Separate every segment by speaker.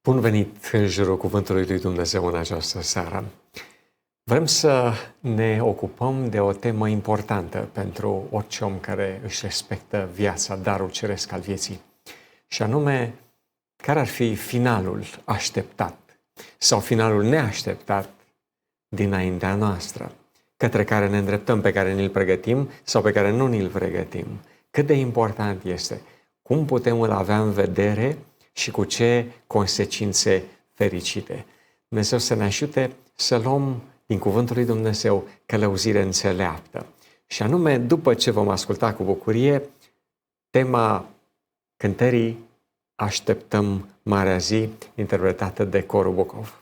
Speaker 1: Bun venit în jurul Cuvântului lui Dumnezeu în această seară. Vrem să ne ocupăm de o temă importantă pentru orice om care își respectă viața, darul ceresc al vieții. Și anume, care ar fi finalul așteptat sau finalul neașteptat dinaintea noastră, către care ne îndreptăm, pe care ne-l pregătim sau pe care nu ne-l pregătim. Cât de important este, cum putem îl avea în vedere și cu ce consecințe fericite. Dumnezeu să ne ajute să luăm din Cuvântul lui Dumnezeu călăuzire înțeleaptă. Și anume, după ce vom asculta cu bucurie tema cântării Așteptăm Marea Zi, interpretată de Corul Bucov.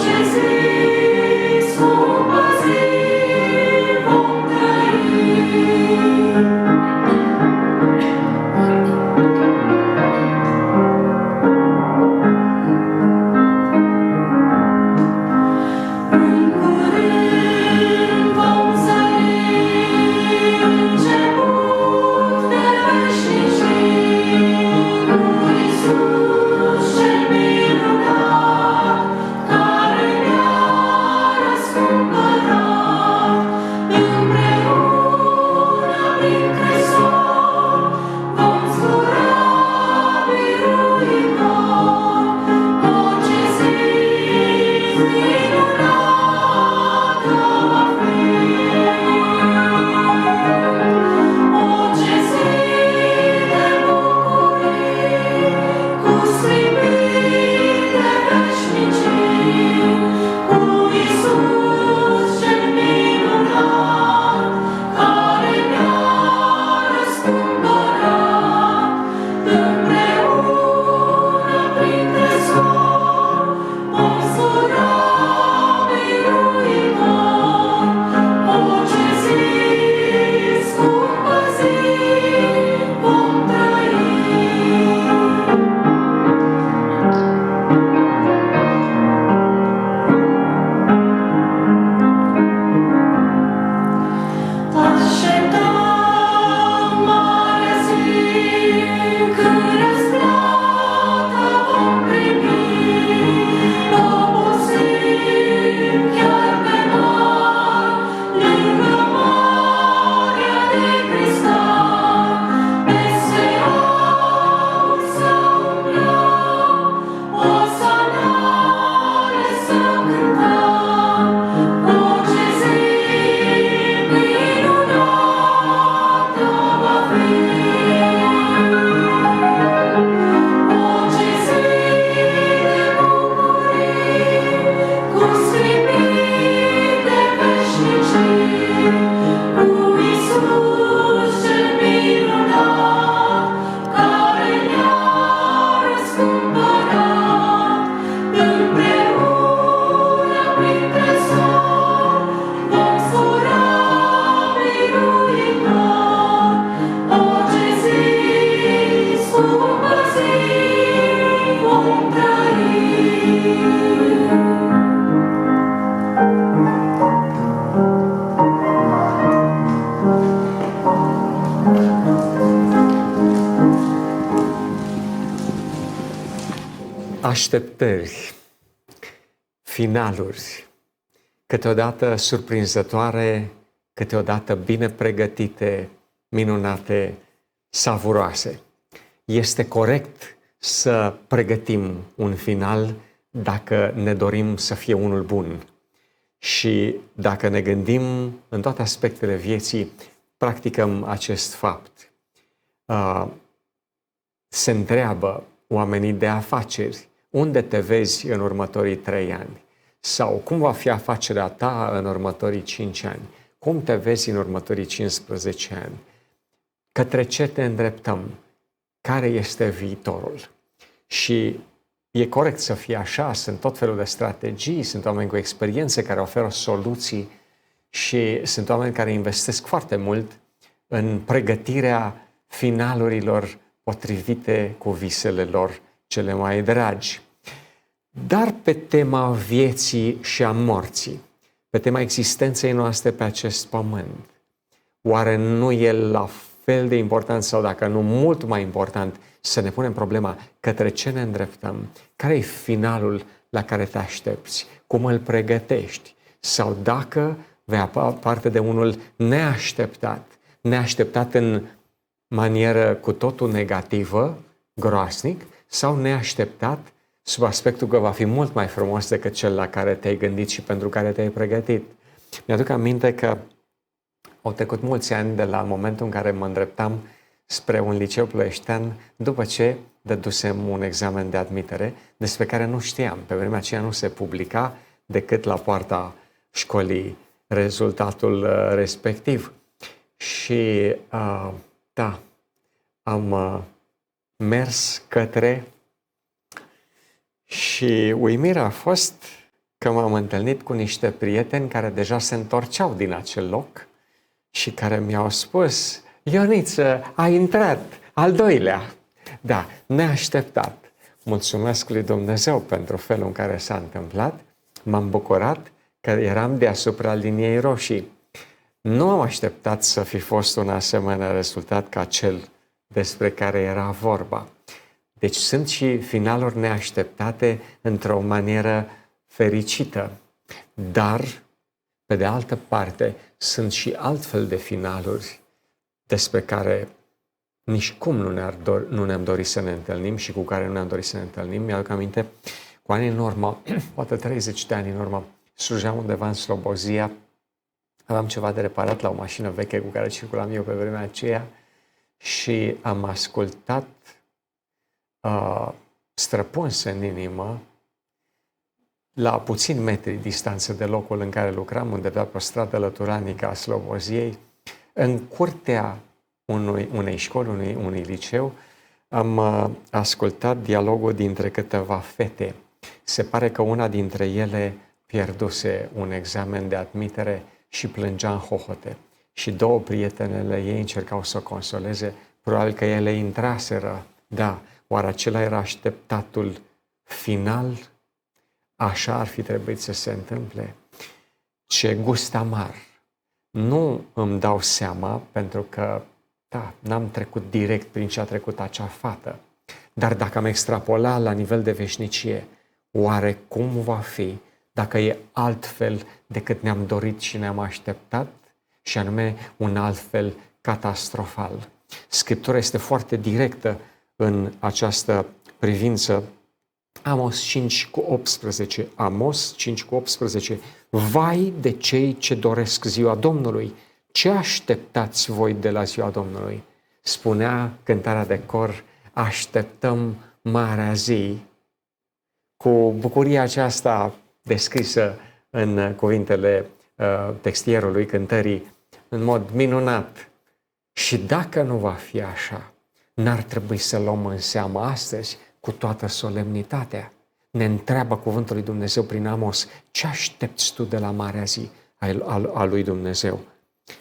Speaker 2: Jesus.
Speaker 1: așteptări, finaluri, câteodată surprinzătoare, câteodată bine pregătite, minunate, savuroase. Este corect să pregătim un final dacă ne dorim să fie unul bun. Și dacă ne gândim în toate aspectele vieții, practicăm acest fapt. Se întreabă oamenii de afaceri, unde te vezi în următorii 3 ani? Sau cum va fi afacerea ta în următorii 5 ani? Cum te vezi în următorii 15 ani? Către ce te îndreptăm? Care este viitorul? Și e corect să fie așa, sunt tot felul de strategii, sunt oameni cu experiențe care oferă soluții și sunt oameni care investesc foarte mult în pregătirea finalurilor potrivite cu visele lor cele mai dragi. Dar pe tema vieții și a morții, pe tema existenței noastre pe acest pământ, oare nu e la fel de important sau dacă nu mult mai important să ne punem problema către ce ne îndreptăm, care e finalul la care te aștepți, cum îl pregătești sau dacă vei avea parte de unul neașteptat în manieră cu totul negativă, groasnic, sau neașteptat sub aspectul că va fi mult mai frumos decât cel la care te-ai gândit și pentru care te-ai pregătit. Mi-aduc aminte că au trecut mulți ani de la momentul în care mă îndreptam spre un liceu ploieștean după ce dădusem un examen de admitere despre care nu știam. Pe vremea aceea nu se publica decât la poarta școlii rezultatul respectiv. Și am mers către și uimirea a fost că m-am întâlnit cu niște prieteni care deja se întorceau din acel loc și care mi-au spus: Ioniță, a intrat, al doilea. Da, neașteptat. Mulțumesc lui Dumnezeu pentru felul în care s-a întâmplat. M-am bucurat că eram deasupra liniei roșii. Nu am așteptat să fi fost un asemenea rezultat ca cel despre care era vorba. Deci sunt și finaluri neașteptate într-o manieră fericită. Dar, pe de altă parte, sunt și altfel de finaluri despre care nici cum nu ne-am dorit să ne întâlnim și cu care nu ne-am dorit să ne întâlnim. Mi-aduc aminte, cu ani în urmă, poate 30 de ani în urmă, slujeam undeva în Slobozia, aveam ceva de reparat la o mașină veche cu care circulam eu pe vremea aceea și am ascultat străpuns în inimă, la puțini metri distanță de locul în care lucram, undeva pe o stradă lăturanică a Sloboziei, în curtea unei școli, unui liceu, am ascultat dialogul dintre câteva fete. Se pare că una dintre ele pierduse un examen de admitere și plângea în hohote. Și 2 prietenele ei încercau să o consoleze, probabil că ele intraseră. Da, oare acela era așteptatul final? Așa ar fi trebuit să se întâmple? Ce gust amar! Nu îmi dau seama, pentru că, da, n-am trecut direct prin ce a trecut acea fată. Dar dacă am extrapolat la nivel de veșnicie, oare cum va fi dacă e altfel decât ne-am dorit și ne-am așteptat? Și anume un altfel catastrofal. Scriptura este foarte directă în această privință. Amos 5:18. Amos 5:18. Vai de cei ce doresc ziua Domnului! Ce așteptați voi de la ziua Domnului? Spunea cântarea de cor: așteptăm marea zi. Cu bucuria aceasta descrisă în cuvintele textierului cântării, în mod minunat. Și dacă nu va fi așa, n-ar trebui să luăm în seamă astăzi cu toată solemnitatea. Ne întreabă cuvântul lui Dumnezeu prin Amos: ce aștepți tu de la marea zi a lui Dumnezeu?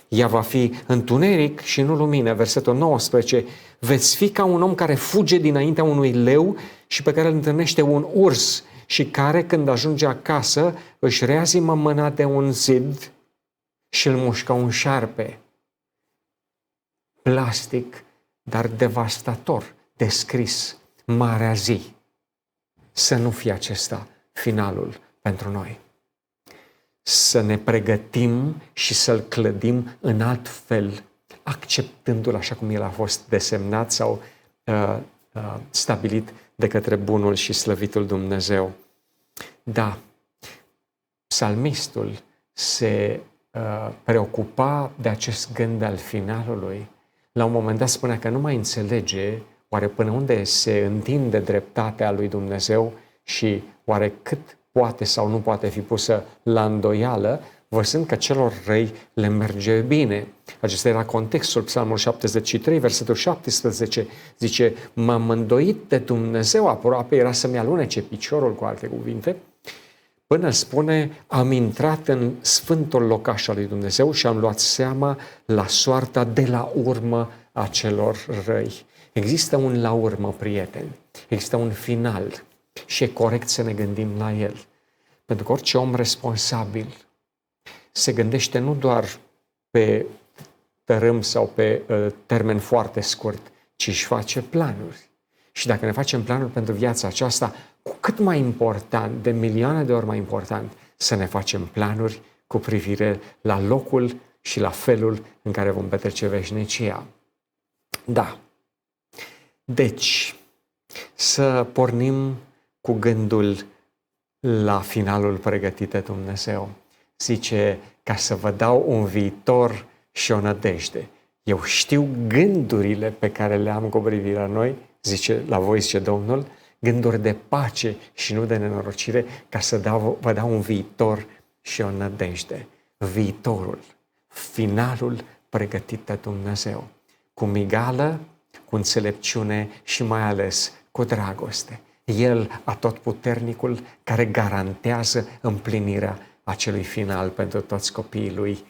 Speaker 1: Ea va fi întuneric și nu lumină. Versetul 19. Veți fi ca un om care fuge dinaintea unui leu și pe care îl întâlnește un urs și care, când ajunge acasă, își reazimă mâna de un zid și îl mușcă un șarpe. Plastic, dar devastator, descris marea zi. să nu fie acesta finalul pentru noi. Să ne pregătim și să-L clădim în alt fel, acceptându-L așa cum El a fost desemnat sau stabilit de către bunul și slăvitul Dumnezeu. Da, psalmistul se preocupa de acest gând al finalului. La un moment dat spunea că nu mai înțelege oare până unde se întinde dreptatea lui Dumnezeu și oare cât poate sau nu poate fi pusă la îndoială, văzând că celor răi le merge bine. Acesta era contextul, Psalmul 73, versetul 17, zice, m-am îndoit de Dumnezeu, aproape era să-mi alunece piciorul, cu alte cuvinte, până spune, am intrat în sfântul locaș al lui Dumnezeu și am luat seama la soarta de la urmă a celor răi. Există un la urmă, prieteni, există un final și e corect să ne gândim la el. Pentru că orice om responsabil se gândește nu doar pe tărâm sau pe termen foarte scurt, ci își face planuri. Și dacă ne facem planuri pentru viața aceasta, cu cât mai important, de milioane de ori mai important, să ne facem planuri cu privire la locul și la felul în care vom petrece veșnicia. Da. Deci, să pornim cu gândul la finalul pregătit de Dumnezeu. Zice, ca să vă dau un viitor și o nădejde. Eu știu gândurile pe care le am cu privire la noi, zice, la voi, zice Domnul, gânduri de pace și nu de nenorocire, ca să vă dau un viitor și o nădejde. Viitorul, finalul pregătit de Dumnezeu. Cu migală, cu înțelepciune și mai ales cu dragoste. El, atotputernicul, care garantează împlinirea acelui final pentru toți copiii lui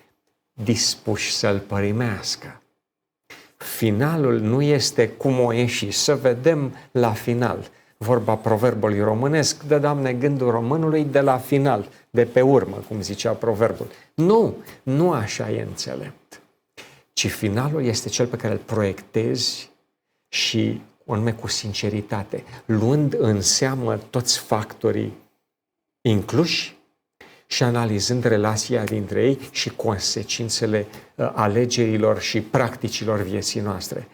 Speaker 1: dispuși să-l părimească. Finalul nu este cum o ieși, să vedem la final. Vorba proverbului românesc, dă, Doamne, gândul românului de la final, de pe urmă, cum zicea proverbul. Nu așa e înțelept. Ci finalul este cel pe care îl proiectezi și anume cu sinceritate, luând în seamă toți factorii incluși și analizând relația dintre ei și consecințele alegerilor și practicilor vieții noastre.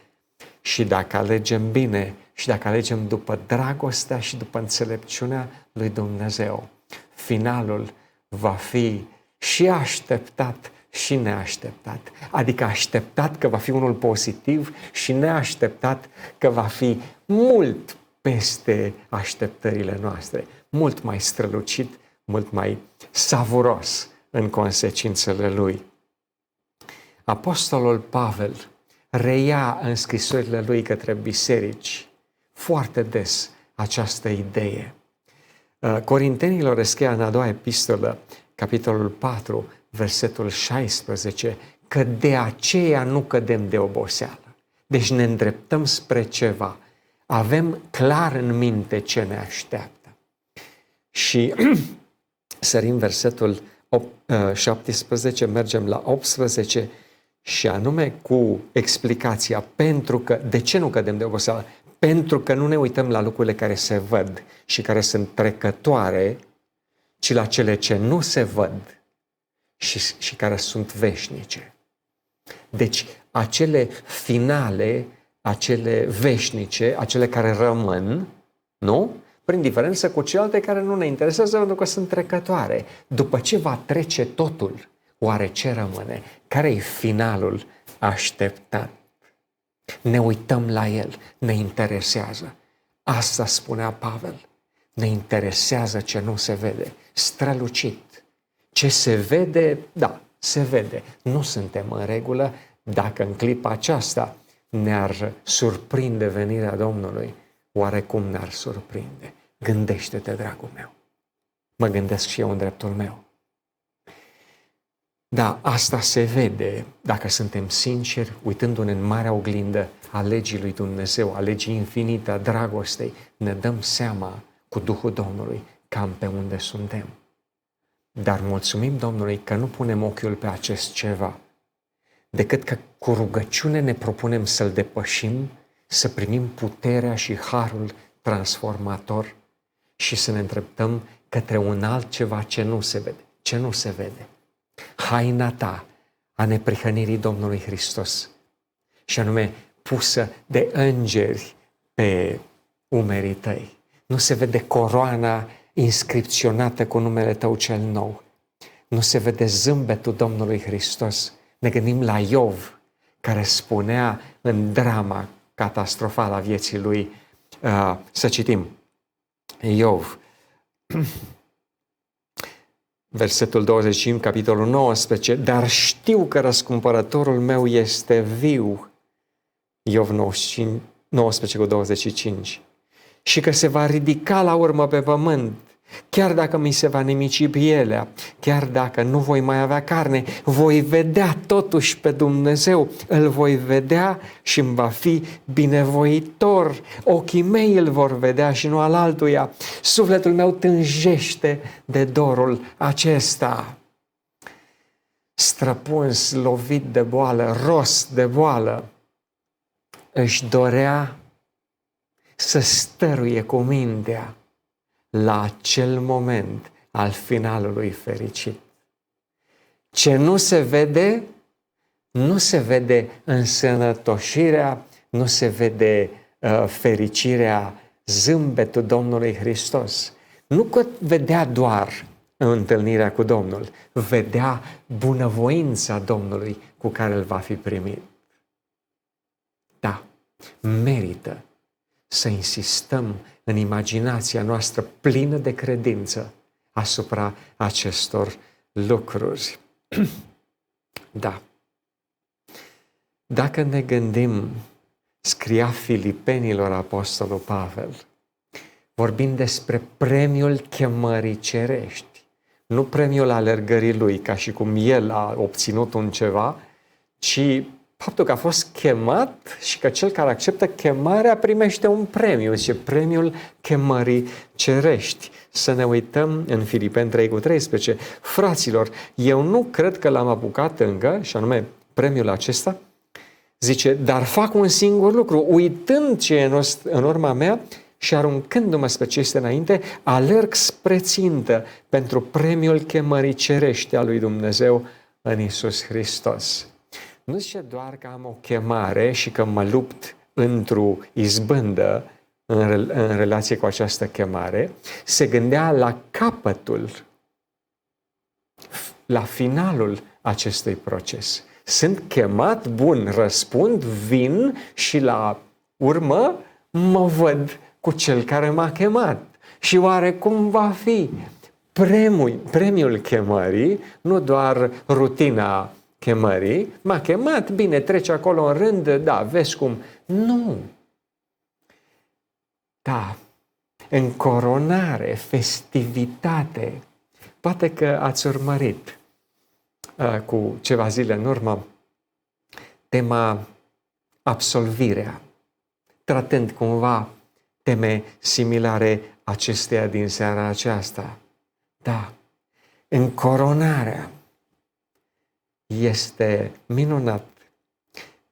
Speaker 1: Și dacă alegem bine și dacă alegem după dragostea și după înțelepciunea lui Dumnezeu, finalul va fi și așteptat și neașteptat. Adică așteptat că va fi unul pozitiv și neașteptat că va fi mult peste așteptările noastre, mult mai strălucit, mult mai savuros în consecințele lui. Apostolul Pavel reia în scrisorile lui către biserici foarte des această idee. Corintenilor scrie în a doua epistolă, capitolul 4, versetul 16, că de aceea nu cădem de oboseală. Deci ne îndreptăm spre ceva. Avem clar în minte ce ne așteaptă. Și sărim versetul 17, mergem la 18 și anume cu explicația pentru că, de ce nu cădem de oboseală? Pentru că nu ne uităm la lucrurile care se văd și care sunt trecătoare, ci la cele ce nu se văd și care sunt veșnice. Deci, acele finale, acele veșnice, acele care rămân, nu? Prin diferență cu celelalte care nu ne interesează pentru că sunt trecătoare. După ce va trece totul, oare ce rămâne? Care e finalul așteptat? Ne uităm la el, ne interesează. Asta spunea Pavel. Ne interesează ce nu se vede, strălucit. Ce se vede, da, se vede. Nu suntem în regulă dacă în clipa aceasta ne-ar surprinde venirea Domnului. Oarecum ne-ar surprinde? Gândește-te, dragul meu. Mă gândesc și eu în dreptul meu. Da, asta se vede dacă suntem sinceri, uitându-ne în marea oglindă a legii lui Dumnezeu, a legii infinite, a dragostei, ne dăm seama cu Duhul Domnului cam pe unde suntem. Dar mulțumim Domnului că nu punem ochiul pe acest ceva, decât că cu rugăciune ne propunem să-l depășim, să primim puterea și harul transformator și să ne îndreptăm către un altceva ce nu se vede. Ce nu se vede? Haina ta a neprihănirii Domnului Hristos, și anume pusă de îngeri pe umerii tăi. Nu se vede coroana inscripționată cu numele tău cel nou. Nu se vede zâmbetul Domnului Hristos. Ne gândim la Iov, care spunea în drama catastrofală a vieții lui, să citim, Iov, versetul 25, capitolul 19, dar știu că răscumpărătorul meu este viu, Iov 19 cu 25, și că se va ridica la urmă pe pământ, chiar dacă mi se va nimici pielea, chiar dacă nu voi mai avea carne, voi vedea totuși pe Dumnezeu, îl voi vedea și îmi va fi binevoitor. Ochii mei îl vor vedea și nu al altuia. Sufletul meu tânjește de dorul acesta. Străpuns, lovit de boală, ros de boală, își dorea să stăruie cu mintea la acel moment al finalului fericit. Ce nu se vede, nu se vede însănătoșirea, nu se vede fericirea, zâmbetul Domnului Hristos. Nu că vedea doar întâlnirea cu Domnul, vedea bunăvoința Domnului cu care îl va fi primit. Da, merită să insistăm în imaginația noastră plină de credință asupra acestor lucruri. Da. Dacă ne gândim, scria Filipenilor apostolul Pavel, vorbind despre premiul chemării cerești, nu premiul alergării lui, ca și cum el a obținut un ceva, ci faptul că a fost chemat și că cel care acceptă chemarea primește un premiu, zice premiul chemării cerești. Să ne uităm în Filipeni 3:13. Fraților, eu nu cred că l-am apucat încă, și anume premiul acesta, zice, dar fac un singur lucru, uitând ce e în urma mea și aruncându-mă spre ce este înainte, alerg spre țintă pentru premiul chemării cerești a lui Dumnezeu în Iisus Hristos. Nu zice doar că am o chemare și că mă lupt într-o izbândă în relație cu această chemare, se gândea la capătul, la finalul acestui proces. Sunt chemat, bun, răspund, vin și la urmă mă văd cu cel care m-a chemat. Și oare cum va fi? Premiul chemării, nu doar rutina chemării, m-a chemat, bine, trece acolo în rând, da, vezi cum. Nu. Da, încoronare, festivitate. Poate că ați urmărit cu ceva zile în urmă tema absolvirea, tratând cumva teme similare acesteia din seara aceasta. Da, încoronarea. Este minunat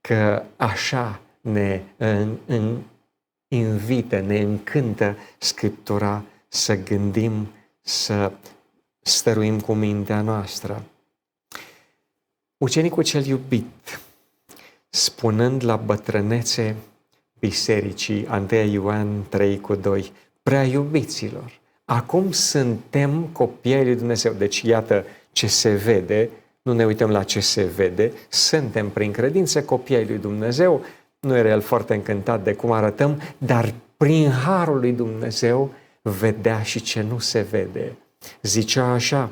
Speaker 1: că așa ne invită, ne încântă Scriptura să gândim, să stăruim cu mintea noastră. Ucenicul cel iubit, spunând la bătrânețe bisericii, 1 Ioan 3:2, prea iubiților, acum suntem copii ai lui Dumnezeu. Deci iată ce se vede, nu ne uităm la ce se vede, suntem prin credință copii ai lui Dumnezeu. Nu era el foarte încântat de cum arătăm, dar prin harul lui Dumnezeu vedea și ce nu se vede. Zicea așa,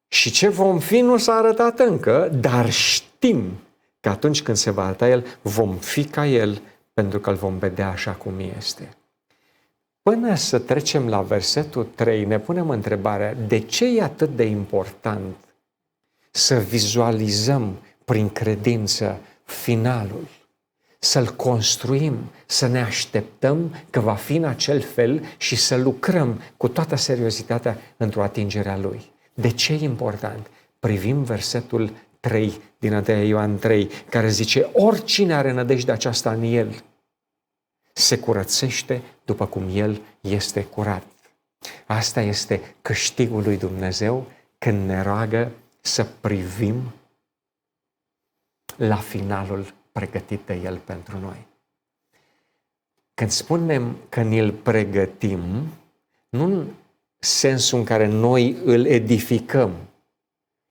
Speaker 1: și ce vom fi nu s-a arătat încă, dar știm că atunci când se va arăta el, vom fi ca el, pentru că îl vom vedea așa cum este. Până să trecem la versetul 3, ne punem întrebarea, de ce e atât de important să vizualizăm prin credință finalul, să-l construim, să ne așteptăm că va fi în acel fel și să lucrăm cu toată seriozitatea într-o atingere a lui. De ce e important? Privim versetul 3 din 1 Ioan 3, care zice, oricine are nădejdea aceasta în el, Se curățește după cum El este curat. Asta este câștigul lui Dumnezeu când ne roagă să privim la finalul pregătit de El pentru noi. Când spunem că ne-l pregătim, nu în sensul în care noi îl edificăm,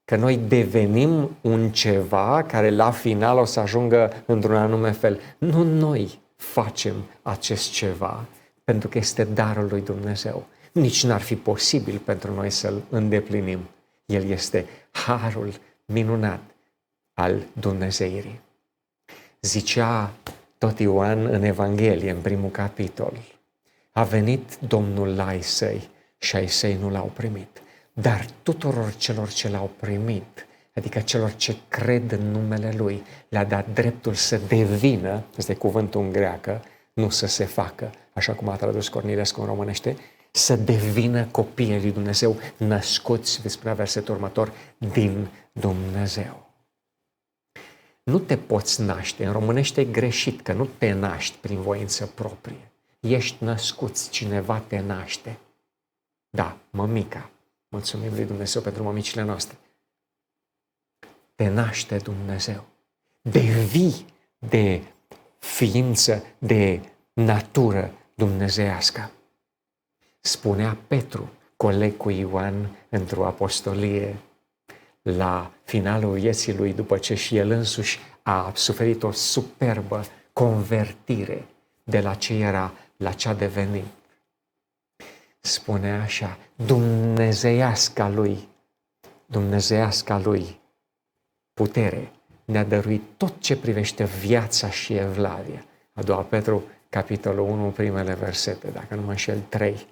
Speaker 1: că noi devenim un ceva care la final o să ajungă într-un anume fel. Nu noi facem acest ceva, pentru că este darul lui Dumnezeu. Nici n-ar fi posibil pentru noi să-l îndeplinim. El este harul minunat al Dumnezeirii. Zicea tot Ioan în Evanghelie, în primul capitol, a venit Domnul la ai săi și ai săi nu l-au primit. Dar tuturor celor ce l-au primit, adică celor ce cred în numele Lui, le-a dat dreptul să devină, este cuvântul în greacă, nu să se facă, așa cum a tradus Cornilescu în românește, să devină copiii lui Dumnezeu, născuți, veți spunea versetul următor, din Dumnezeu. Nu te poți naște, în românește e greșit, că nu te naști prin voință proprie. Ești născut, cineva te naște. Da, mămica. Mulțumim lui Dumnezeu pentru mămicile noastre. Te naște Dumnezeu. Devii de ființă, de natură dumnezeiască. Spunea Petru, coleg cu Ioan într-o apostolie, la finalul vieții lui, după ce și el însuși a suferit o superbă convertire de la ce era la ce a devenit. Spune așa, dumnezeiasca lui putere ne-a dăruit tot ce privește viața și evlavia. A doua Petru, capitolul 1, primele versete, dacă nu mă înșel 3.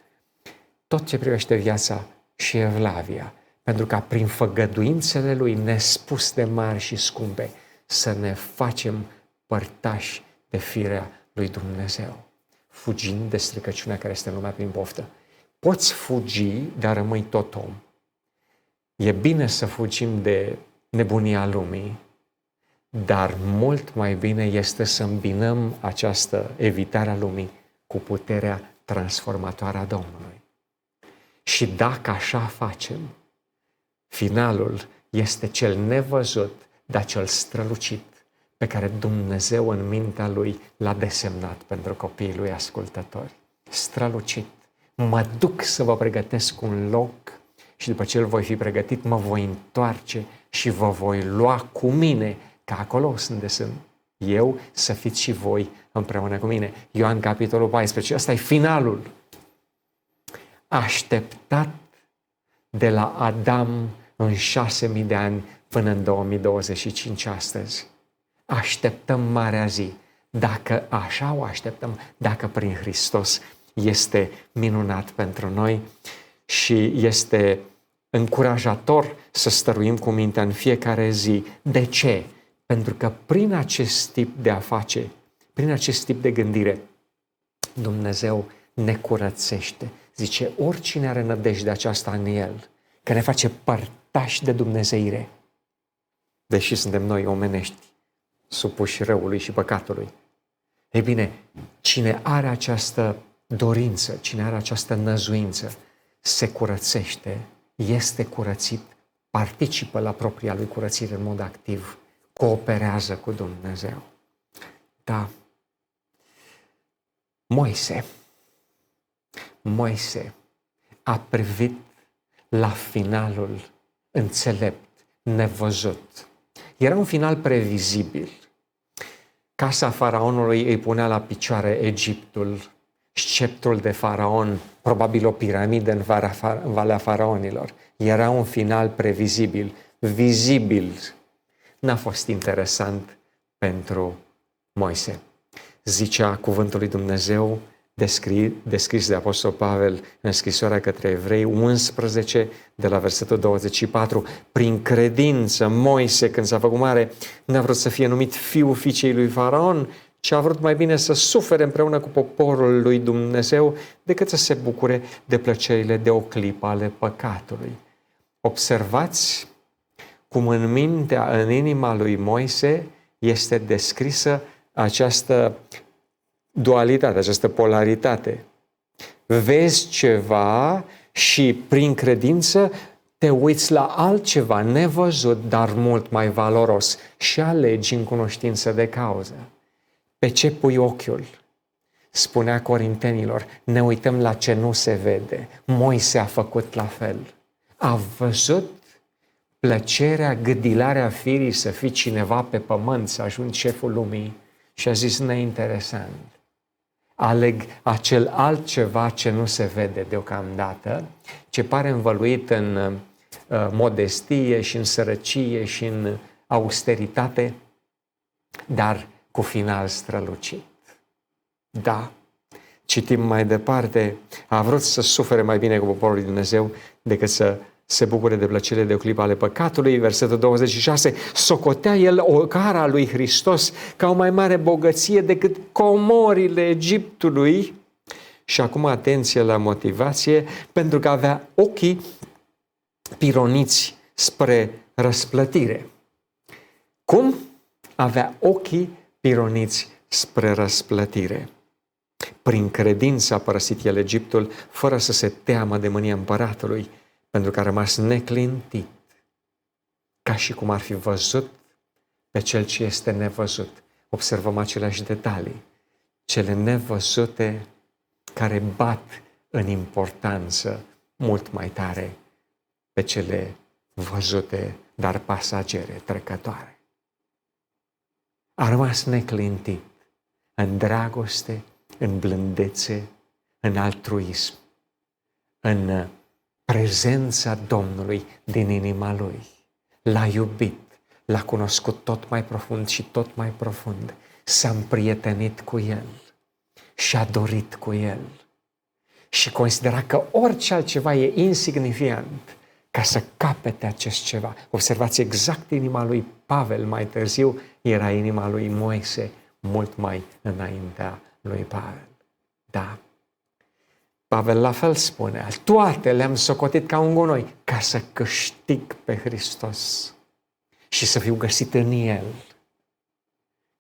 Speaker 1: Tot ce privește viața și evlavia, pentru ca prin făgăduințele Lui nespus de mari și scumpe să ne facem părtași de firea lui Dumnezeu, fugind de stricăciunea care este în lumea prin poftă. Poți fugi, dar rămâi tot om. E bine să fugim de nebunia lumii, dar mult mai bine este să îmbinăm această evitare a lumii cu puterea transformatoare a Domnului. Și dacă așa facem, finalul este cel nevăzut, dar cel strălucit, pe care Dumnezeu în mintea Lui l-a desemnat pentru copiii Lui ascultători. Strălucit. Mă duc să vă pregătesc un loc și după ce îl voi fi pregătit, mă voi întoarce și vă voi lua cu mine, ca acolo unde sunt eu, să fiți și voi împreună cu mine. Ioan, capitolul 14. Asta e finalul. Așteptat de la Adam în 6.000 de ani până în 2025 astăzi. Așteptăm marea zi. Dacă așa o așteptăm, dacă prin Hristos este minunat pentru noi și este încurajator să stăruim cu mintea în fiecare zi. De ce? Pentru că prin acest tip de a face, prin acest tip de gândire, Dumnezeu ne curățește. Zice, oricine are nădejde aceasta în El, că ne face părtași de dumnezeire, deși suntem noi omenești, supuși răului și păcatului. Ei bine, cine are această dorință, cine are această năzuință, se curățește, este curățit, participă la propria lui curățire în mod activ, cooperează cu Dumnezeu. Da. Moise a privit la finalul înțelept, nevăzut. Era un final previzibil. Casa faraonului îi punea la picioare Egiptul, sceptrul de faraon, probabil o piramidă în Valea Faraonilor. Era un final previzibil, vizibil. N-a fost interesant pentru Moise. Zicea cuvântul lui Dumnezeu, descris de Apostol Pavel în scrisoarea către Evrei 11, de la versetul 24. Prin credință, Moise, când s-a făcut mare, n-a vrut să fie numit fiul fiicei lui Faraon, ci a vrut mai bine să sufere împreună cu poporul lui Dumnezeu decât să se bucure de plăcerile de o clipă ale păcatului. Observați cum în mintea, în inima lui Moise este descrisă această dualitate, această polaritate. Vezi ceva și prin credință te uiți la altceva nevăzut, dar mult mai valoros și alegi în cunoștință de cauză. Pe ce pui ochiul? Spunea Corintenilor, ne uităm la ce nu se vede. Moise a făcut la fel. A văzut plăcerea, gâdilarea firii să fii cineva pe pământ, să ajungi șeful lumii și a zis neinteresant. Aleg acel altceva ce nu se vede deocamdată, ce pare învăluit în modestie și în sărăcie și în austeritate, dar cu final strălucit. Da, citim mai departe, a vrut să sufere mai bine cu poporul lui Dumnezeu decât să se bucure de plăcere de o clipă ale păcatului. Versetul 26, socotea el ocara lui Hristos ca o mai mare bogăție decât comorile Egiptului. Și acum atenție la motivație, pentru că avea ochii pironiți spre răsplătire. Cum? Avea ochii pironiți spre răsplătire. Prin credință a părăsit el Egiptul, fără să se teamă de mânia împăratului, pentru că a rămas neclintit, ca și cum ar fi văzut pe cel ce este nevăzut. Observăm aceleași detalii, cele nevăzute care bat în importanță mult mai tare pe cele văzute, dar pasagere, trecătoare. A rămas neclintit în dragoste, în blândețe, în altruism, în prezența Domnului din inima lui. L-a iubit, l-a cunoscut tot mai profund și tot mai profund. S-a împrietenit cu el și a dorit cu el. Și considera că orice altceva e insignifiant ca să capete acest ceva. Observați, exact inima lui Pavel mai târziu era inima lui Moise, mult mai înaintea lui Pavel. Da. Pavel la fel spunea, toate le-am socotit ca un gunoi ca să câștig pe Hristos și să fiu găsit în El.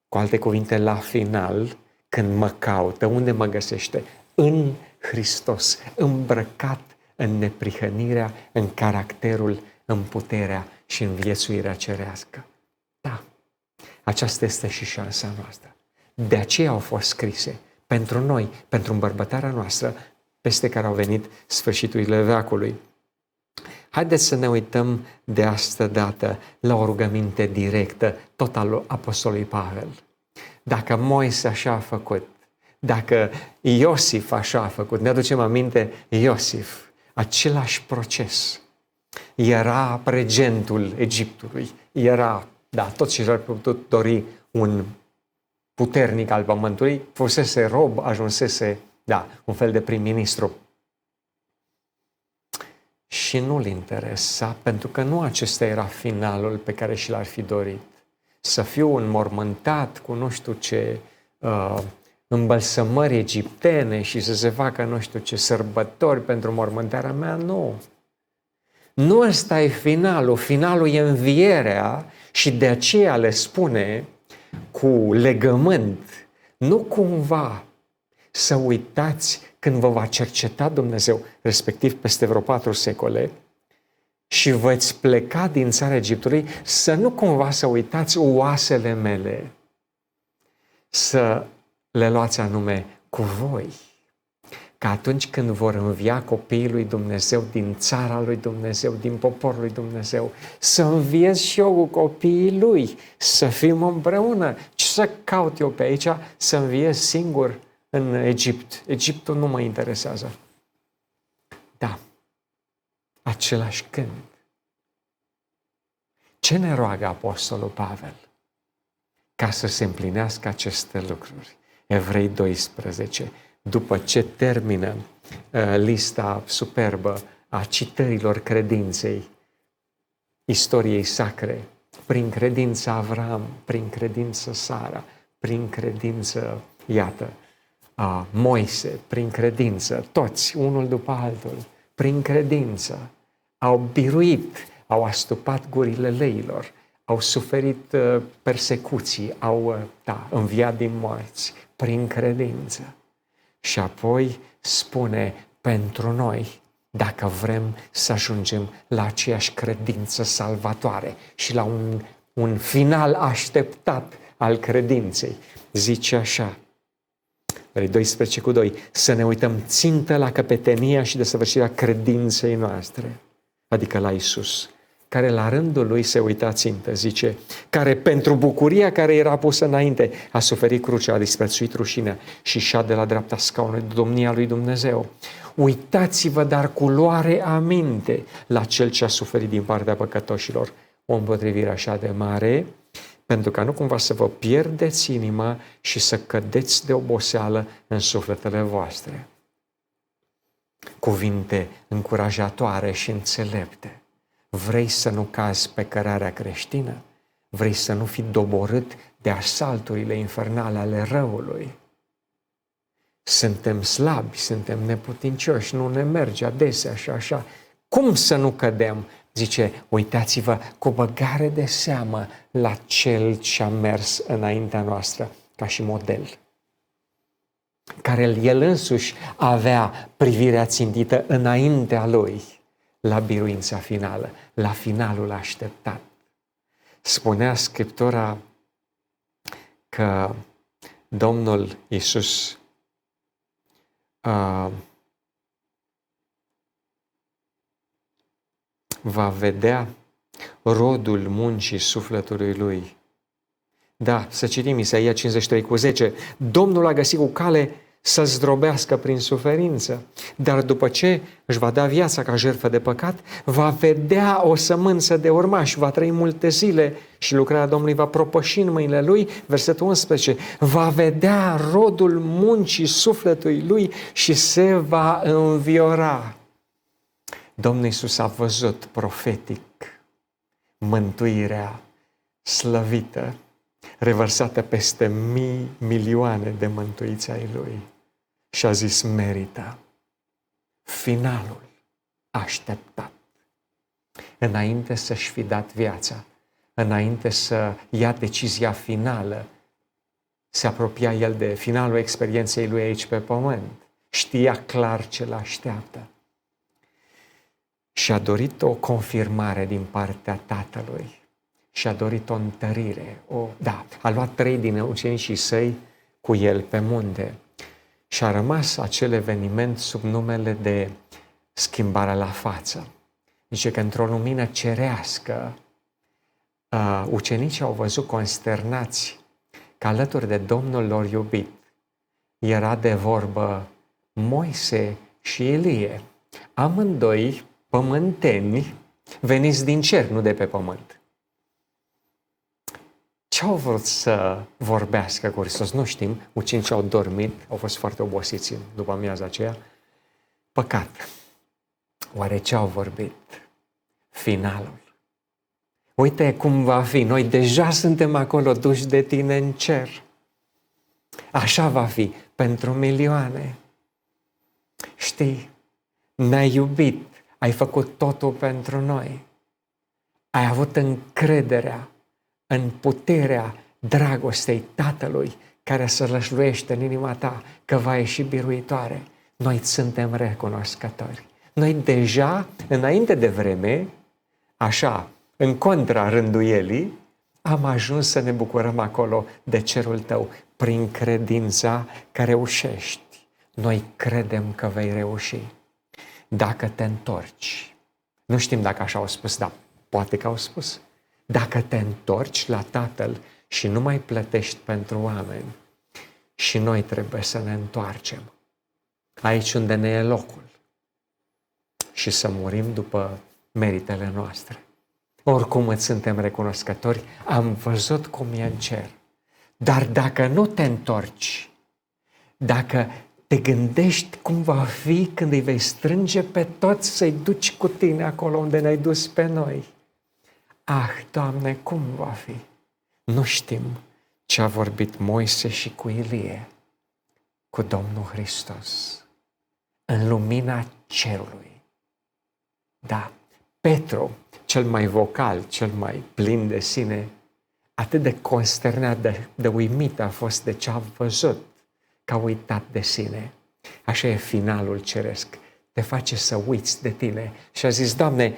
Speaker 1: Cu alte cuvinte, la final, când mă caută, unde mă găsește? În Hristos, îmbrăcat în neprihănirea, în caracterul, în puterea și în viețuirea cerească. Da, aceasta este și șansa noastră. De aceea au fost scrise pentru noi, pentru îmbărbătarea noastră, peste care au venit sfârșiturile veacului. Haideți să ne uităm de asta dată la o rugăminte directă, tot al apostolului Pavel. Dacă Moise așa a făcut, dacă Iosif așa a făcut, ne aducem aminte, Iosif, același proces. Era regentul Egiptului, era, da, tot ce și-ar putut dori un puternic al pământului, fusese rob, ajunsese, da, un fel de prim-ministru. Și nu-l interesa, pentru că nu acesta era finalul pe care și l-ar fi dorit. Să fiu înmormântat cu nu știu ce îmbălsămări egiptene și să se facă nu știu ce sărbători pentru mormântarea mea, nu. Nu ăsta e finalul, finalul e învierea și de aceea le spune cu legământ, nu cumva să uitați când vă va cerceta Dumnezeu, respectiv peste vreo 4 secole, și veți pleca din țara Egiptului, să nu cumva să uitați oasele mele, să le luați anume cu voi. Că atunci când vor învia copiii lui Dumnezeu din țara lui Dumnezeu, din poporul lui Dumnezeu, să înviez și eu cu copiii lui, să fim împreună. Ce să caut eu pe aici? Să înviez singur în Egipt. Egiptul nu mă interesează. Da, același gând. Ce ne roagă apostolul Pavel? Ca să se împlinească aceste lucruri. Evrei 12. După ce termină lista superbă a citărilor credinței, istoriei sacre, prin credință Avram, prin credință Sara, prin credință, iată, Moise, prin credință, toți, unul după altul, prin credință, au biruit, au astupat gurile leilor, au suferit persecuții, au înviat din morți, prin credință. Și apoi spune pentru noi, dacă vrem să ajungem la aceeași credință salvatoare și la un final așteptat al credinței. Zice așa, 12:2, să ne uităm țintă la căpetenia și desăvârșirea credinței noastre, adică la Iisus, care la rândul lui se uita țintă, zice, care pentru bucuria care era pusă înainte a suferit crucea, a disprețuit rușinea și șade la dreapta scaunului de domnia lui Dumnezeu. Uitați-vă dar cu luare aminte la cel ce a suferit din partea păcătoșilor o împotrivire așa de mare, pentru ca nu cumva să vă pierdeți inima și să cădeți de oboseală în sufletele voastre. Cuvinte încurajatoare și înțelepte. Vrei să nu cazi pe cărarea creștină? Vrei să nu fii doborât de asalturile infernale ale răului? Suntem slabi, suntem neputincioși, nu ne merge adesea și așa. Cum să nu cădem? Zice, uitați-vă cu băgare de seamă la cel ce a mers înaintea noastră ca și model, care el însuși avea privirea țintită înaintea lui la biruința finală, la finalul așteptat. Spunea Scriptura că Domnul Iisus va vedea rodul muncii sufletului lui. Da, să citim Isaia 53:10. Domnul a găsit cu cale să zdrobească prin suferință, dar după ce își va da viața ca jertfă de păcat, va vedea o sămânță de urmași, va trăi multe zile și lucrarea Domnului va propăși în mâinile lui. Versetul 11. Va vedea rodul muncii sufletului lui și se va înviora. Domnul Iisus a văzut profetic mântuirea slăvită, revărsată peste milioane de mântuiți ai Lui. Și a zis, merită. Finalul așteptat. Înainte să-și fi dat viața, înainte să ia decizia finală, se apropia el de finalul experienței lui aici pe pământ. Știa clar ce l-așteaptă. Și a dorit o confirmare din partea Tatălui. Și a dorit o întărire. A luat 3 din ucenicii săi cu el pe munte. Și a rămas acel eveniment sub numele de schimbarea la față. Zice că într-o lumină cerească, ucenicii au văzut consternați că alături de Domnul lor iubit era de vorbă Moise și Elie, amândoi pământeni veniți din cer, nu de pe pământ. Ce au vrut să vorbească cu Hristos? Nu știm, ucenicii au dormit, au fost foarte obosiți după amiaza aceea. Păcat. Oare ce au vorbit? Finalul. Uite cum va fi, noi deja suntem acolo duși de tine în cer. Așa va fi pentru milioane. Știi, ne-ai iubit, ai făcut totul pentru noi. Ai avut încrederea în puterea dragostei Tatălui care se lășluiește în inima ta că va ieși biruitoare. Noi suntem recunoscători. Noi deja, înainte de vreme, așa, în contra rânduielii, am ajuns să ne bucurăm acolo de cerul tău prin credința că reușești. Noi credem că vei reuși. Dacă te întorci, nu știm dacă așa au spus, dar poate că au spus, dacă te întorci la Tatăl și nu mai plătești pentru oameni, și noi trebuie să ne întoarcem aici unde ne e locul și să murim după meritele noastre. Oricum îți suntem recunoscători, am văzut cum e în cer. Dar dacă nu te întorci, dacă te gândești cum va fi când îi vei strânge pe toți să-i duci cu tine acolo unde ne-ai dus pe noi. Doamne, cum va fi? Nu știm ce a vorbit Moise și cu Ilie, cu Domnul Hristos, în lumina cerului. Da, Petru, cel mai vocal, cel mai plin de sine, atât de consternat, de uimit a fost de ce a văzut. că a uitat de sine. Așa e finalul ceresc. Te face să uiți de tine. Și a zis, Doamne,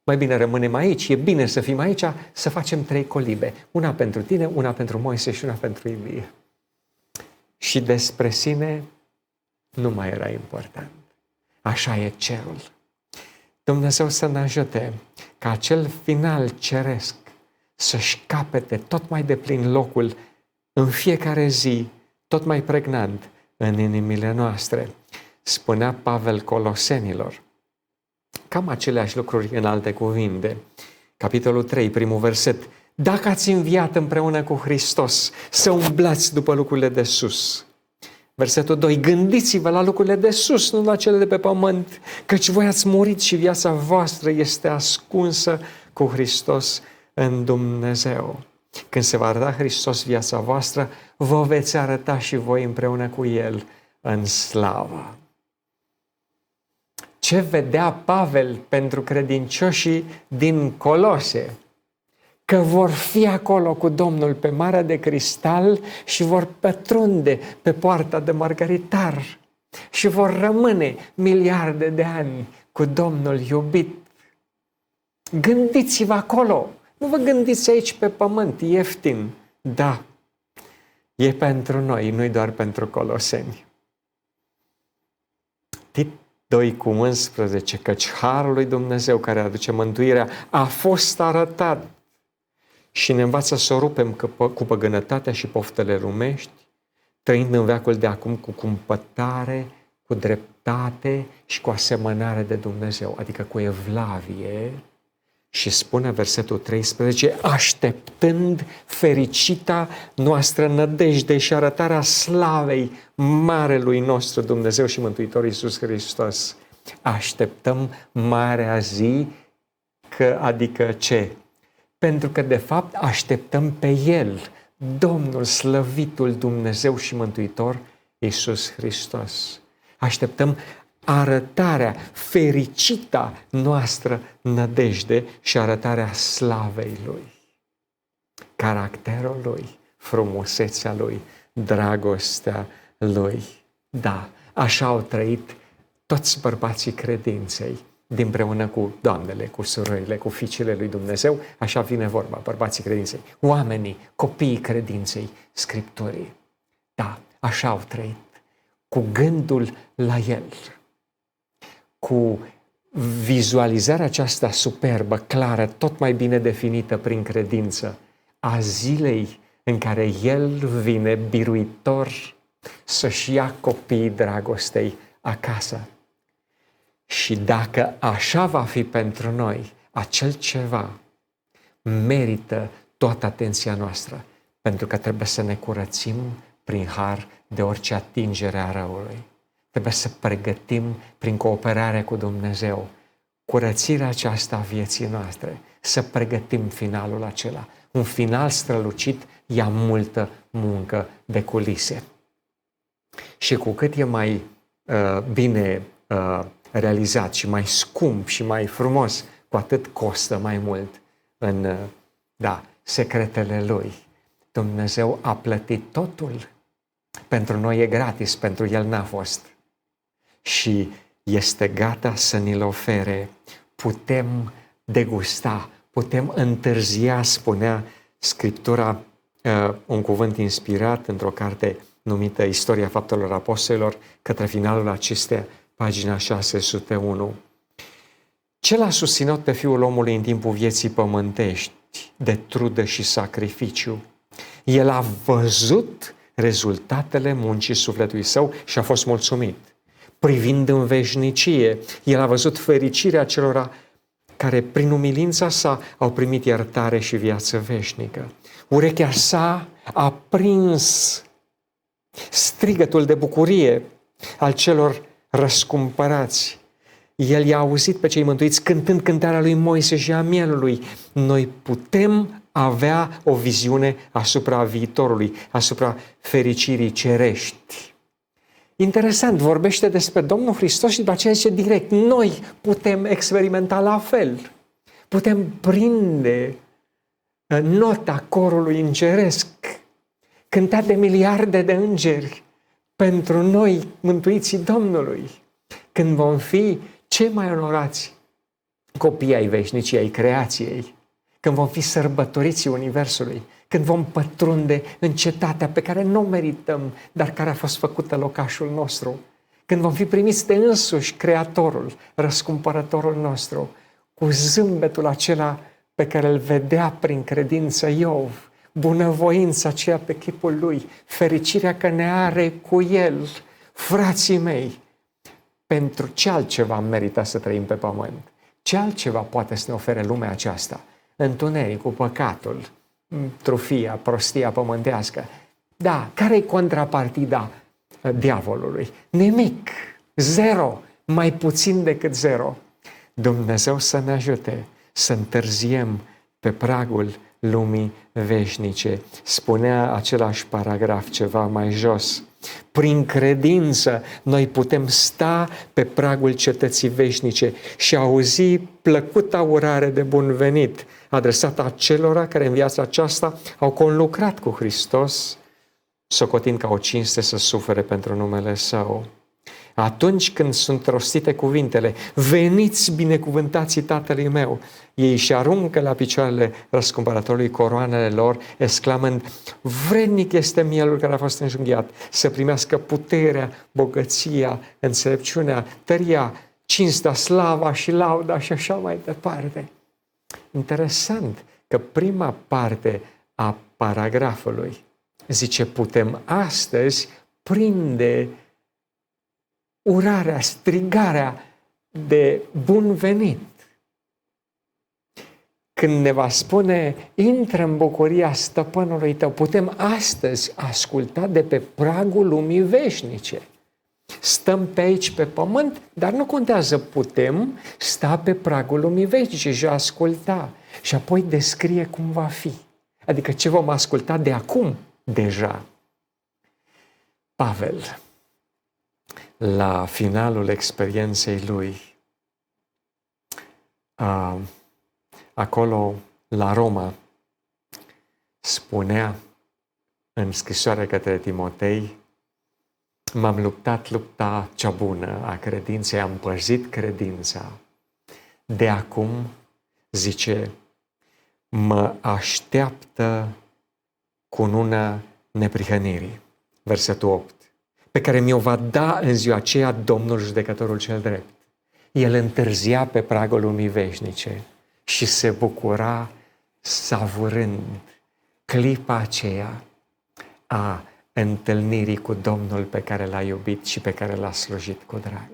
Speaker 1: mai bine rămânem aici, e bine să fim aici, să facem 3 colibe. Una pentru tine, una pentru Moise și una pentru Ilie. Și despre sine nu mai era important. Așa e cerul. Dumnezeu să ne ajute ca acel final ceresc să-și capete tot mai deplin locul în fiecare zi, tot mai pregnant în inimile noastre. Spunea Pavel Colosenilor cam aceleași lucruri în alte cuvinte. Capitolul 3, primul verset. Dacă ați înviat împreună cu Hristos, să umblați după lucrurile de sus. Versetul 2. Gândiți-vă la lucrurile de sus, nu la cele de pe pământ, căci voi ați murit și viața voastră este ascunsă cu Hristos în Dumnezeu. Când se va arăta Hristos viața voastră, vă veți arăta și voi împreună cu El în slavă. Ce vedea Pavel pentru credincioșii din Colose? Că vor fi acolo cu Domnul pe Marea de Cristal și vor pătrunde pe poarta de Mărgăritar și vor rămâne miliarde de ani cu Domnul iubit. Gândiți-vă acolo, nu vă gândiți aici pe pământ, ieftin. Da, e pentru noi, nu-i doar pentru coloseni. Tit 2:11, căci harul lui Dumnezeu care aduce mântuirea a fost arătat și ne învață să o rupem cu păgânătatea și poftele lumești, trăind în veacul de acum cu cumpătare, cu dreptate și cu asemănare de Dumnezeu, adică cu evlavie. Și spune versetul 13, așteptând fericita noastră nădejde și arătarea slavei marelui nostru Dumnezeu și Mântuitor Iisus Hristos. Așteptăm marea zi, adică ce? Pentru că de fapt așteptăm pe El, Domnul slăvitul Dumnezeu și Mântuitor Iisus Hristos. Așteptăm arătarea, fericita noastră nădejde și arătarea slavei Lui. Caracterul Lui, frumusețea Lui, dragostea Lui. Da, așa au trăit toți bărbații credinței, dinpreună cu doamnele, cu surorile, cu fiicele lui Dumnezeu, așa vine vorba, bărbații credinței, oamenii, copiii credinței, Scripturii. Da, așa au trăit, cu gândul la El, cu vizualizarea aceasta superbă, clară, tot mai bine definită prin credință, a zilei în care El vine biruitor să-și ia copiii dragostei acasă. Și dacă așa va fi pentru noi, acel ceva merită toată atenția noastră, pentru că trebuie să ne curățim prin har de orice atingere a răului. Trebuie să pregătim prin cooperare cu Dumnezeu curățirea aceasta a vieții noastre, să pregătim finalul acela. Un final strălucit ia multă muncă de culise. Și cu cât e mai bine realizat și mai scump și mai frumos, cu atât costă mai mult în secretele Lui. Dumnezeu a plătit totul. Pentru noi e gratis, pentru El n-a fost. Și este gata să ni-l ofere. Putem degusta, putem întârzia, spunea Scriptura, un cuvânt inspirat într-o carte numită Istoria Faptelor Apostolilor, către finalul acestea, pagina 601. Ce l-a susținut pe Fiul omului în timpul vieții pământești, de trudă și sacrificiu? El a văzut rezultatele muncii sufletului său și a fost mulțumit. Privind în veșnicie, el a văzut fericirea celora care prin umilința sa au primit iertare și viață veșnică. Urechea sa a prins strigătul de bucurie al celor răscumpărați. El i-a auzit pe cei mântuiți cântând cântarea lui Moise și a mielului. Noi putem avea o viziune asupra viitorului, asupra fericirii cerești. Interesant, vorbește despre Domnul Hristos și după aceea zice direct, noi putem experimenta la fel. Putem prinde nota corului îngeresc, cântat de miliarde de îngeri, pentru noi, mântuiții Domnului, când vom fi cei mai onorați copii ai veșnicii, ai creației, când vom fi sărbătoriții Universului, când vom pătrunde în cetatea pe care nu o merităm, dar care a fost făcută locașul nostru, când vom fi primiți de însuși Creatorul, răscumpărătorul nostru, cu zâmbetul acela pe care îl vedea prin credință Iov, bunăvoința aceea pe chipul lui, fericirea că ne are cu el, frații mei, pentru ce altceva merită să trăim pe pământ? Ce altceva poate să ne ofere lumea aceasta? Întunericul, păcatul, trufia, prostia pământească. Da, care e contrapartida diavolului? Nimic, zero, mai puțin decât zero. Dumnezeu să ne ajute să întârziem pe pragul lumii veșnice. Spunea același paragraf ceva mai jos. Prin credință noi putem sta pe pragul cetății veșnice și auzi plăcuta urare de bun venit adresată acelora care în viața aceasta au conlucrat cu Hristos, socotind ca o cinste să sufere pentru numele Său. Atunci când sunt rostite cuvintele, veniți binecuvântații Tatălui meu, ei își aruncă la picioarele răscumpărătorului coroanele lor, exclamând, vrednic este mielul care a fost înjunghiat, să primească puterea, bogăția, înțelepciunea, tăria, cinstea, slava și lauda și așa mai departe. Interesant că prima parte a paragrafului zice, putem astăzi prinde urarea, strigarea de bun venit. Când ne va spune, intră în bucuria stăpânului tău, putem astăzi asculta de pe pragul lumii veșnice. Stăm pe aici, pe pământ, dar nu contează, putem sta pe pragul lumii veșnice și asculta. Și apoi descrie cum va fi. Adică ce vom asculta de acum, deja. Pavel, la finalul experienței lui, acolo la Roma, spunea în scrisoarea către Timotei, m-am luptat lupta cea bună a credinței, am păzit credința. De acum, zice, mă așteaptă cununa neprihănirii. Versetul 8. Pe care mi-o va da în ziua aceea Domnul judecătorul cel drept. El întârzia pe pragul lumii veșnice și se bucura savurând clipa aceea a întâlnirii cu Domnul pe care l-a iubit și pe care l-a slujit cu drag.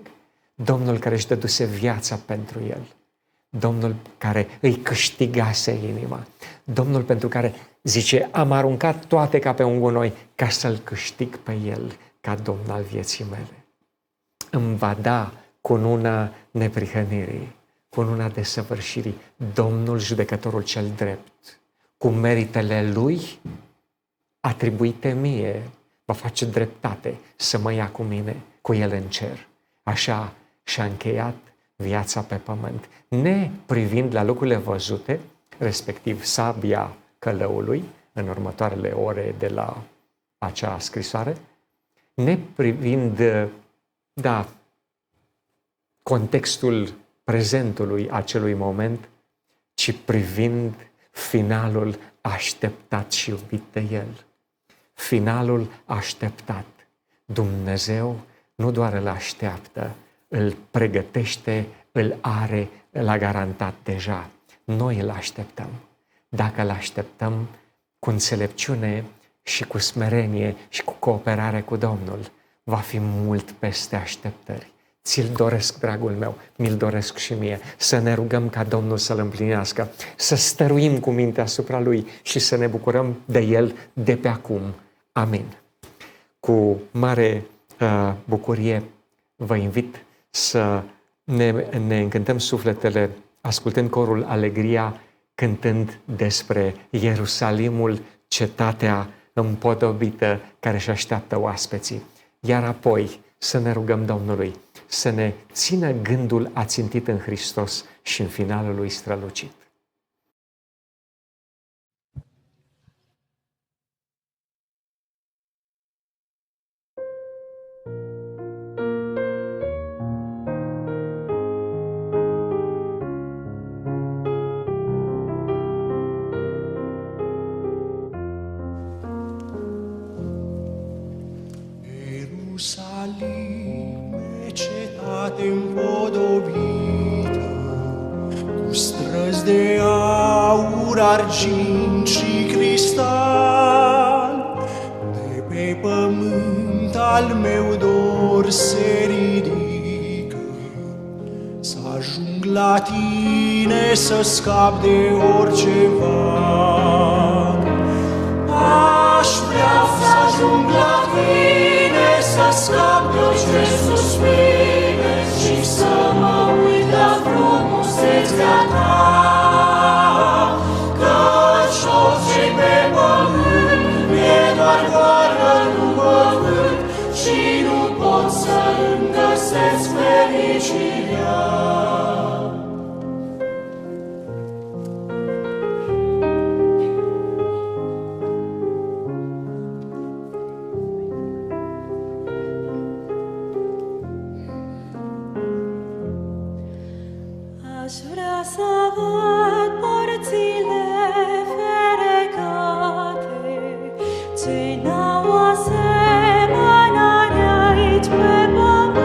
Speaker 1: Domnul care își dăduse viața pentru el. Domnul care îi câștigase inima. Domnul pentru care, zice, am aruncat toate ca pe un gunoi ca să-l câștig pe el ca Domn al vieții mele. Îmi va da cununa neprihănirii, cununa desăvârșirii, Domnul judecătorul cel drept, cu meritele lui atribuite mie, va face dreptate să mă ia cu mine, cu el în cer. Așa și-a încheiat viața pe pământ, neprivind la lucrurile văzute, respectiv sabia călăului, în următoarele ore de la acea scrisoare, neprivind, contextul prezentului acelui moment, ci privind finalul așteptat și iubit de el. Finalul așteptat. Dumnezeu nu doar îl așteaptă, îl pregătește, îl are, l-a garantat deja. Noi îl așteptăm. Dacă îl așteptăm cu înțelepciune și cu smerenie și cu cooperare cu Domnul, va fi mult peste așteptări. Ți-l doresc, dragul meu, mi-l doresc și mie, să ne rugăm ca Domnul să-l împlinească, să stăruim cu mintea asupra Lui și să ne bucurăm de El de pe acum. Amin. Cu mare bucurie vă invit să ne încântăm sufletele ascultând corul Alegria, cântând despre Ierusalimul, cetatea împodobită care își așteaptă oaspeții. Iar apoi să ne rugăm Domnului să ne țină gândul ațintit în Hristos și în finalul lui strălucit.
Speaker 2: străzi de aur, argint și cristal, de pe pământ al meu dor se ridică, să ajung la tine, să scap de orice val. Aș vrea să ajung la tine, să scap de orice suspine și să mă uit la frumusețea ta, căci orice pe pământ e doar goară după vânt și nu pot să-mi găsesc fericirea.
Speaker 3: Aș vrea să văd porțile ferecate, ce n-au asemănare aici pe pământ,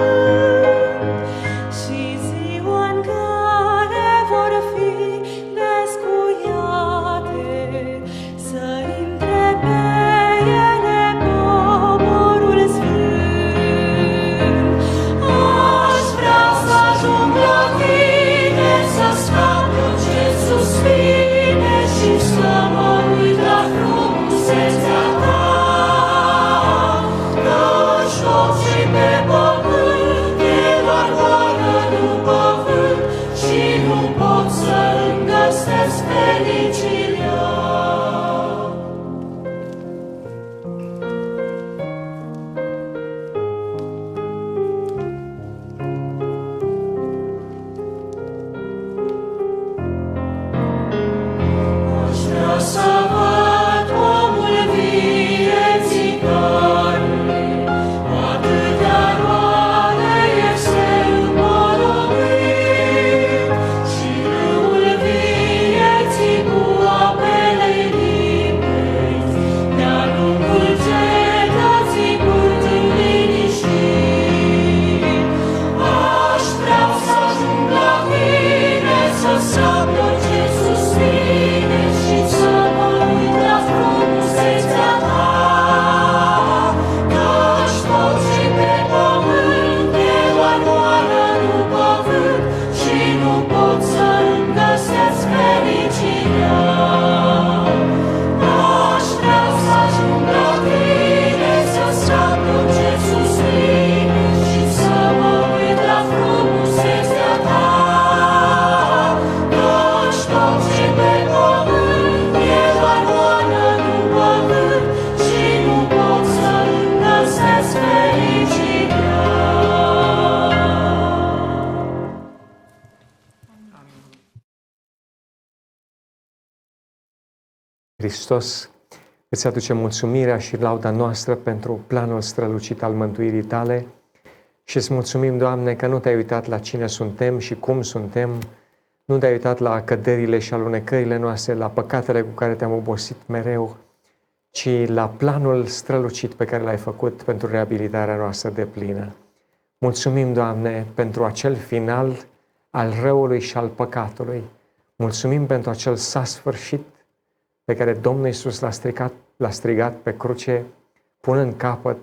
Speaker 3: și ziua în care vor fi descuiate, să intre pe ele poporul sfânt. Aș vrea să ajung la tine, să scap de orice suspine și să mă uit la frumusețea ta, căci orice pe pământ e doar goară după vânt și nu pot să-mi găsesc fericirea. Aș vrea să văd omul vieții tale, atâtea roade este îmbologit, și râul vieții cu apele limpezi, de-a lungul cetății curgând liniștit. Aș vrea să ajung la tine, să scap de orice suspine și să mă uit la frumusețea ta, căci tot ce pe pământ e doar goară după vânt și nu pot să-mi găsesc fericirea. Aș vrea să ajung la tine, să scap de orice suspine și să mă uit la frumusețea ta, căci tot ce pe pământ e doar goară după vânt și nu pot să-mi găsesc fericirea.
Speaker 1: Hristos, îți aduce mulțumirea și lauda noastră pentru planul strălucit al mântuirii tale și îți mulțumim, Doamne, că nu te-ai uitat la cine suntem și cum suntem, nu te-ai uitat la căderile și alunecările noastre, la păcatele cu care te-am obosit mereu, ci la planul strălucit pe care l-ai făcut pentru reabilitarea noastră deplină. Mulțumim, Doamne, pentru acel final al răului și al păcatului. Mulțumim pentru acel s-a sfârșit pe care Domnul Iisus l-a strigat pe cruce, punând capăt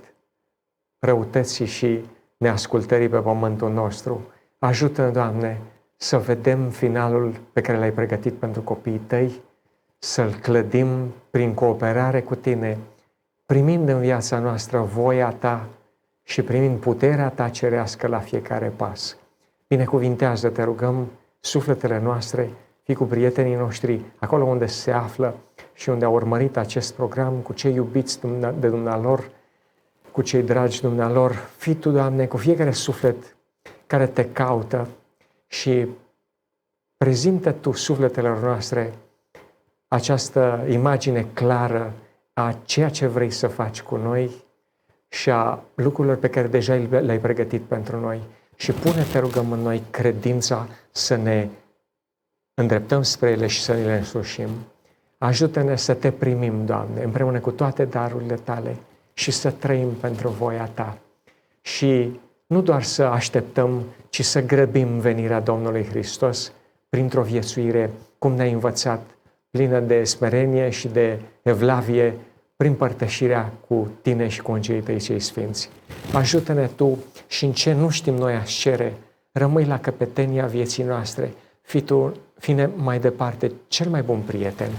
Speaker 1: răutății și neascultării pe pământul nostru. Ajută-ne, Doamne, să vedem finalul pe care l-ai pregătit pentru copiii tăi, să-l clădim prin cooperare cu tine, primind în viața noastră voia ta și primind puterea ta cerească la fiecare pas. Binecuvintează, te rugăm, sufletele noastre, fii cu prietenii noștri, acolo unde se află și unde au urmărit acest program, cu cei iubiți de dumnealor, cu cei dragi dumnealor. Fii Tu, Doamne, cu fiecare suflet care te caută și prezintă Tu sufletelor noastre această imagine clară a ceea ce vrei să faci cu noi și a lucrurilor pe care deja le-ai pregătit pentru noi. Și pune, te rugăm, în noi credința să ne îndreptăm spre ele și să le însușim. Ajută-ne să Te primim, Doamne, împreună cu toate darurile Tale și să trăim pentru voia Ta. Și nu doar să așteptăm, ci să grăbim venirea Domnului Hristos printr-o viețuire, cum ne-ai învățat, plină de smerenie și de evlavie, prin părtășirea cu Tine și cu îngerii Tăi cei sfinți. Ajută-ne Tu și în ce nu știm noi a cere, rămâi la căpetenia vieții noastre, fii-ne mai departe cel mai bun prieten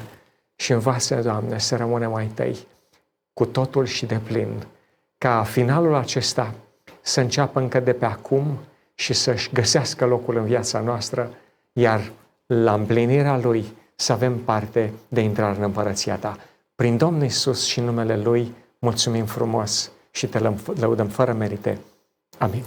Speaker 1: și învață, Doamne, să rămânem mai Tăi, cu totul și de plin, ca finalul acesta să înceapă încă de pe acum și să-și găsească locul în viața noastră, iar la împlinirea Lui să avem parte de intrare în Împărăția Ta. Prin Domnul Iisus și numele Lui, mulțumim frumos și Te lăudăm fără merite. Amin.